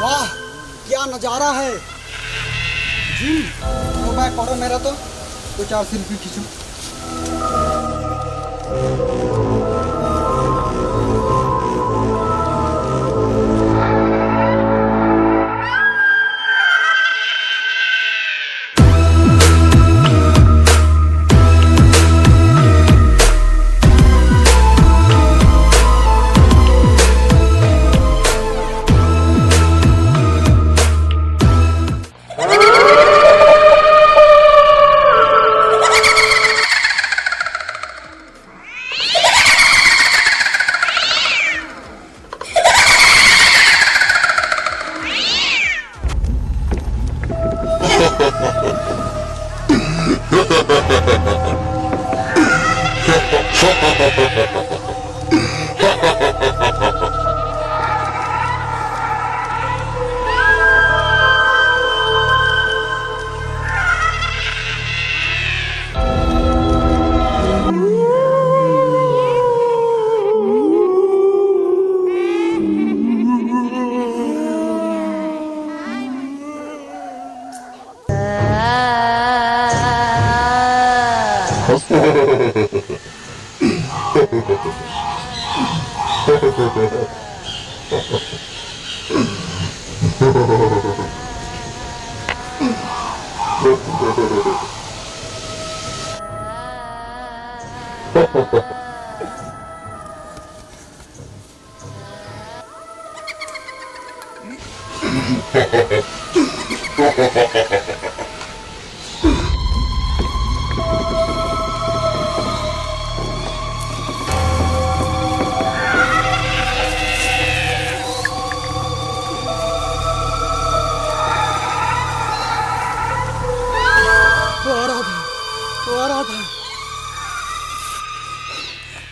वाह क्या नज़ारा है जी। तो बैग पकड़ो मेरा तो 4 सेल्फी खींचो।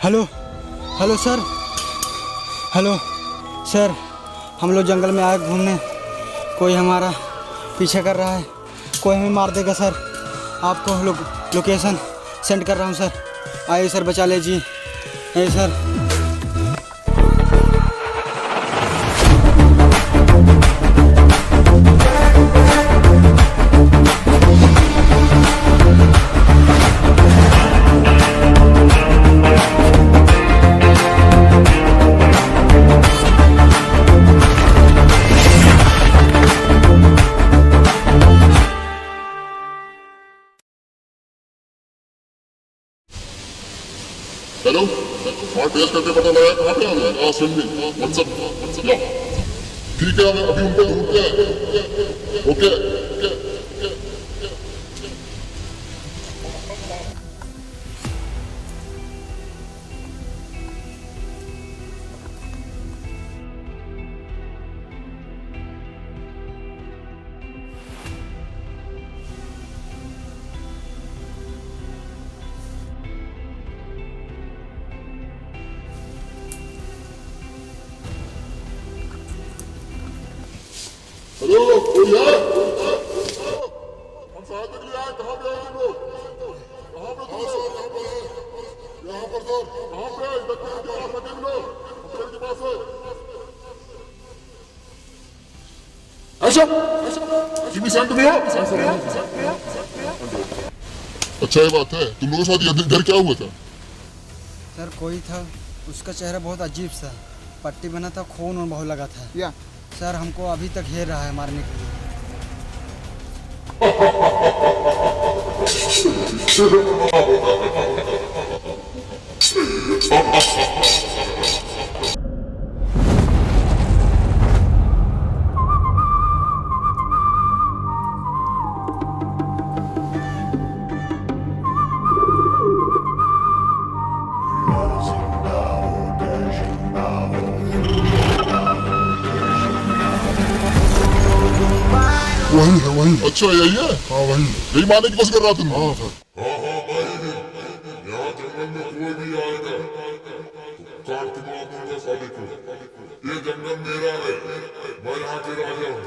Hello hello sir, hello sir, हम लोग जंगल में आए घूमने, कोई हमारा पीछे कर रहा है, कोई हमें मार देगा सर। आपको लोकेशन सेंड कर रहा हूँ सर, आइए सर बचा लीजिए। आइए सर। हेलो, हाँ टेस्ट करके पता लगा कहाँ पे आना है? हाँ सेंड मी व्हाट्सएप या ठीक है, अभी उनको ढूंढते हैं। ओके हेलो कोई है? हम सहायता के लिए आए, कहाँ पे आए तुम लोग? कहाँ पे तुम लोग? यहाँ पर सर, कहाँ पे? इधर के पास है तुम लोग, होटल के पास है। अच्छा टीवी सेंटर में हो? अच्छा ये बात है, तुम लोगों के साथ इधर क्या हुआ था? सर कोई था, उसका चेहरा बहुत अजीब सा, पट्टी बना था, खून बहुत लगा था या सर, हमको अभी तक घेर रहा है मारने के लिए। वही है वही। अच्छा यही है? हाँ वही। यही मारने की कोशिश कर रहा तुम? हाँ सर। हाँ हाँ भाई, यहाँ जंगल में कोई भी आएगा तो काट दूंगा अपने साले को। ये जंगल मेरा है, मैं यहाँ के राजा हूँ।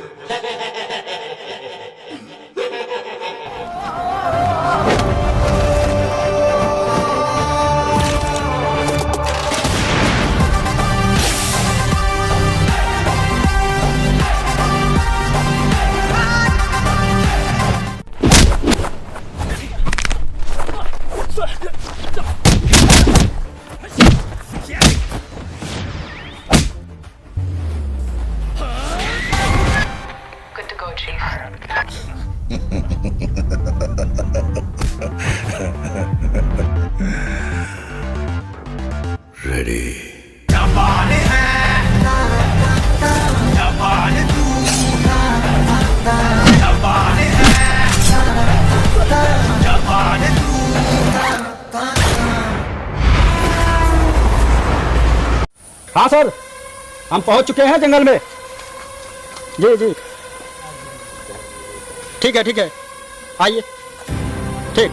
हाँ सर, हम पहुंच चुके हैं जंगल में। जी जी, ठीक है, आइए। ठीक।